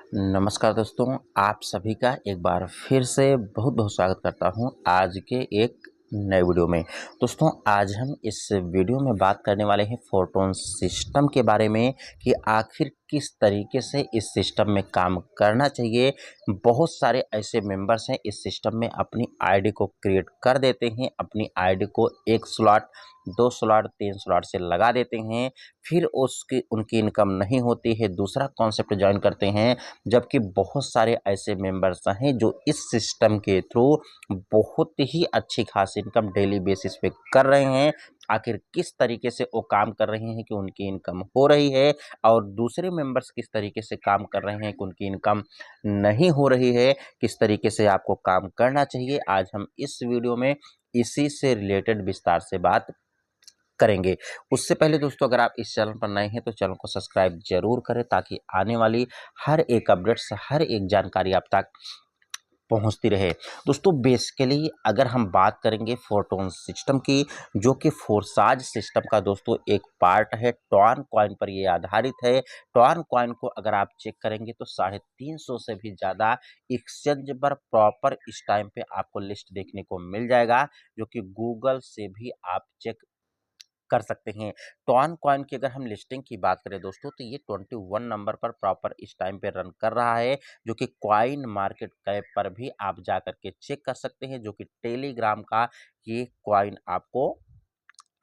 नमस्कार दोस्तों, आप सभी का एक बार फिर से बहुत-बहुत स्वागत करता हूं आज के एक नए वीडियो में। दोस्तों, आज हम इस वीडियो में बात करने वाले हैं फोरटोन सिस्टम के बारे में कि आखिर किस तरीके से इस सिस्टम में काम करना चाहिए। बहुत सारे ऐसे मेंबर्स हैं इस सिस्टम में अपनी आईडी को क्रिएट कर देते हैं, अपनी आईडी को 1 स्लॉट, 2 स्लॉट, 3 स्लॉट से लगा देते हैं, फिर उसकी उनकी इनकम नहीं होती है, दूसरा कॉन्सेप्ट जॉइन करते हैं। जबकि बहुत सारे ऐसे मेंबर्स हैं जो इस सिस्टम के थ्रू बहुत ही अच्छी खासी इनकम डेली बेसिस पे कर रहे हैं। आखिर किस तरीके से वो काम कर रहे हैं कि उनकी इनकम हो रही है और दूसरे मेंबर्स किस तरीके से काम कर रहे हैं कि उनकी इनकम नहीं हो रही है, किस तरीके से आपको काम करना चाहिए, आज हम इस वीडियो में इसी से रिलेटेड विस्तार से बात करेंगे। उससे पहले दोस्तों, अगर आप इस चैनल पर नए हैं तो चैनल को सब्सक्राइब जरूर करें ताकि आने वाली हर एक अपडेट्स, हर एक जानकारी आप तक पहुंचती रहे। दोस्तों, बेसिकली अगर हम बात करेंगे फोरटोन सिस्टम की, जो कि फोरसाज सिस्टम का दोस्तों एक पार्ट है, टॉन कॉइन पर ये आधारित है। टॉन कॉइन को अगर आप चेक करेंगे तो 350 से भी ज़्यादा एक्सचेंज पर प्रॉपर इस टाइम पे आपको लिस्ट देखने को मिल जाएगा, जो कि गूगल से भी आप चेक कर सकते हैं। टॉन कॉइन की अगर हम लिस्टिंग की बात करें दोस्तों, तो ये 21 नंबर पर प्रॉपर इस टाइम पे रन कर रहा है, जो कि कॉइन मार्केट कैप पर भी आप जा करके चेक कर सकते हैं, जो कि टेलीग्राम का ये कॉइन आपको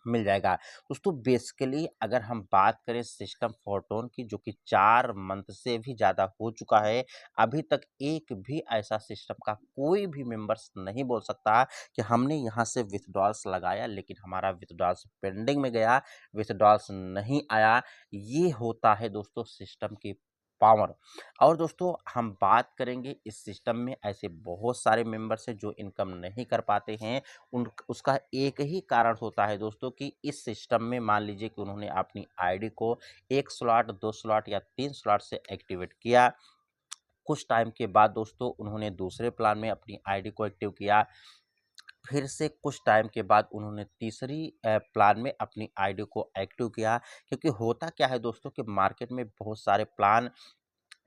मिल जाएगा। दोस्तों, बेसिकली अगर हम बात करें सिस्टम फोरटोन की, जो कि 4 मंथ से भी ज़्यादा हो चुका है, अभी तक एक भी ऐसा सिस्टम का कोई भी मेंबर्स नहीं बोल सकता कि हमने यहाँ से विथड्रॉल्स लगाया लेकिन हमारा विथड्रॉल्स पेंडिंग में गया, विथड्रॉल्स नहीं आया। ये होता है दोस्तों सिस्टम की पावर। और दोस्तों, हम बात करेंगे इस सिस्टम में ऐसे बहुत सारे मेंबर्स हैं जो इनकम नहीं कर पाते हैं। उन उसका एक ही कारण होता है दोस्तों कि इस सिस्टम में मान लीजिए कि उन्होंने अपनी आईडी को 1 स्लॉट, 2 स्लॉट या 3 स्लॉट से एक्टिवेट किया। कुछ टाइम के बाद दोस्तों उन्होंने दूसरे प्लान में अपनी आईडी को एक्टिव किया। फिर से कुछ टाइम के बाद उन्होंने तीसरी प्लान में अपनी आईडी को एक्टिव किया। क्योंकि होता क्या है दोस्तों कि मार्केट में बहुत सारे प्लान,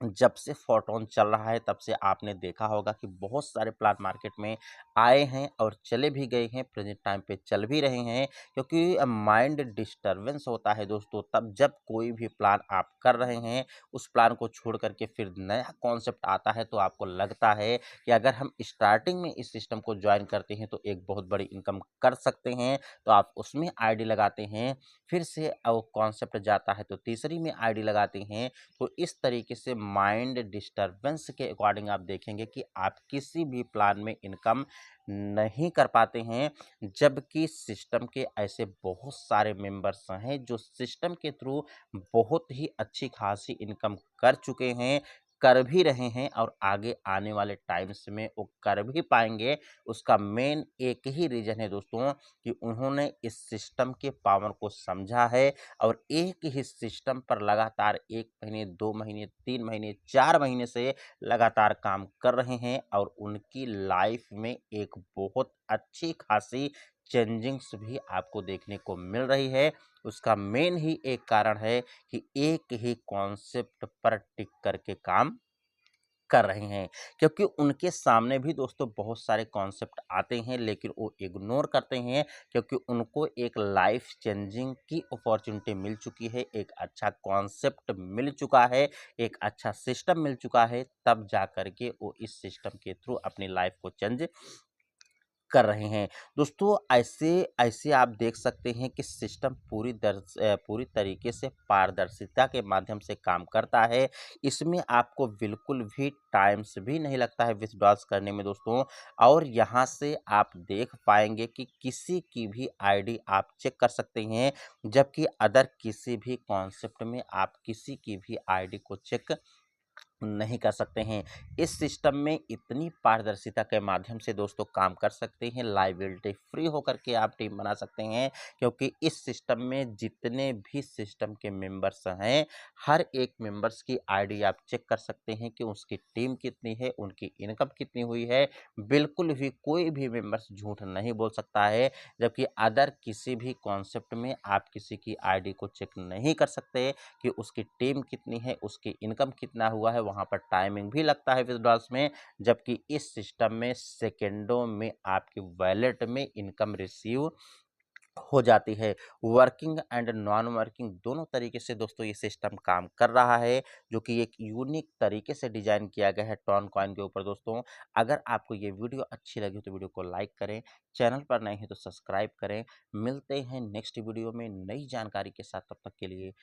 जब से फोरटोन चल रहा है तब से आपने देखा होगा कि बहुत सारे प्लान मार्केट में आए हैं और चले भी गए हैं, प्रेजेंट टाइम पे चल भी रहे हैं। क्योंकि माइंड डिस्टरबेंस होता है दोस्तों तब जब कोई भी प्लान आप कर रहे हैं, उस प्लान को छोड़ करके फिर नया कॉन्सेप्ट आता है तो आपको लगता है कि अगर हम स्टार्टिंग में इस सिस्टम को ज्वाइन करते हैं तो एक बहुत बड़ी इनकम कर सकते हैं, तो आप उसमें आईडी लगाते हैं। फिर से वो कॉन्सेप्ट जाता है तो तीसरी में आईडी लगाते हैं। तो इस तरीके से माइंड डिस्टरबेंस के अकॉर्डिंग आप देखेंगे कि आप किसी भी प्लान में इनकम नहीं कर पाते हैं। जबकि सिस्टम के ऐसे बहुत सारे मेंबर्स हैं जो सिस्टम के थ्रू बहुत ही अच्छी खासी इनकम कर चुके हैं, कर भी रहे हैं और आगे आने वाले टाइम्स में वो कर भी पाएंगे। उसका मेन एक ही रीजन है दोस्तों कि उन्होंने इस सिस्टम के पावर को समझा है और एक ही सिस्टम पर लगातार 1 महीने, 2 महीने, 3 महीने, 4 महीने से लगातार काम कर रहे हैं और उनकी लाइफ में एक बहुत अच्छी खासी चेंजिंग्स भी आपको देखने को मिल रही है। उसका मेन ही एक कारण है कि एक ही कॉन्सेप्ट पर टिक करके काम कर रहे हैं। क्योंकि उनके सामने भी दोस्तों बहुत सारे कॉन्सेप्ट आते हैं लेकिन वो इग्नोर करते हैं, क्योंकि उनको एक लाइफ चेंजिंग की अपॉर्चुनिटी मिल चुकी है, एक अच्छा कॉन्सेप्ट मिल चुका है, एक अच्छा सिस्टम मिल चुका है, तब जा कर के वो इस सिस्टम के थ्रू अपनी लाइफ को चेंज कर रहे हैं। दोस्तों, ऐसे ऐसे आप देख सकते हैं कि सिस्टम पूरी तरीके से पारदर्शिता के माध्यम से काम करता है। इसमें आपको बिल्कुल भी टाइम्स भी नहीं लगता है विथड्रॉल्स करने में दोस्तों। और यहाँ से आप देख पाएंगे कि किसी की भी आईडी आप चेक कर सकते हैं, जबकि अदर किसी भी कॉन्सेप्ट में आप किसी की भी आईडी को चेक नहीं कर सकते हैं। इस सिस्टम में इतनी पारदर्शिता के माध्यम से दोस्तों काम कर सकते हैं, लायबिलिटी फ्री होकर के आप टीम बना सकते हैं। क्योंकि इस सिस्टम में जितने भी सिस्टम के मेंबर्स हैं, हर एक मेंबर्स की आईडी आप चेक कर सकते हैं कि उसकी टीम कितनी है, उनकी इनकम कितनी हुई है। बिल्कुल भी कोई भी मेंबर्स झूठ नहीं बोल सकता है। जबकि अदर किसी भी कॉन्सेप्ट में आप किसी की आईडी को चेक नहीं कर सकते कि उसकी टीम कितनी है, उसकी इनकम कितना हुआ है, वहाँ पर टाइमिंग भी लगता है विथड्रॉल्स में, जबकि इस सिस्टम में सेकेंडों में आपकी वॉलेट में इनकम रिसीव हो जाती है। वर्किंग एंड नॉन वर्किंग दोनों तरीके से दोस्तों ये सिस्टम काम कर रहा है, जो कि एक यूनिक तरीके से डिजाइन किया गया है टॉन कॉइन के ऊपर। दोस्तों अगर आपको ये वीडियो अच्छी लगी तो वीडियो को लाइक करें, चैनल पर नए हैं तो सब्सक्राइब करें। मिलते हैं नेक्स्ट वीडियो में नई जानकारी के साथ, तब तक के लिए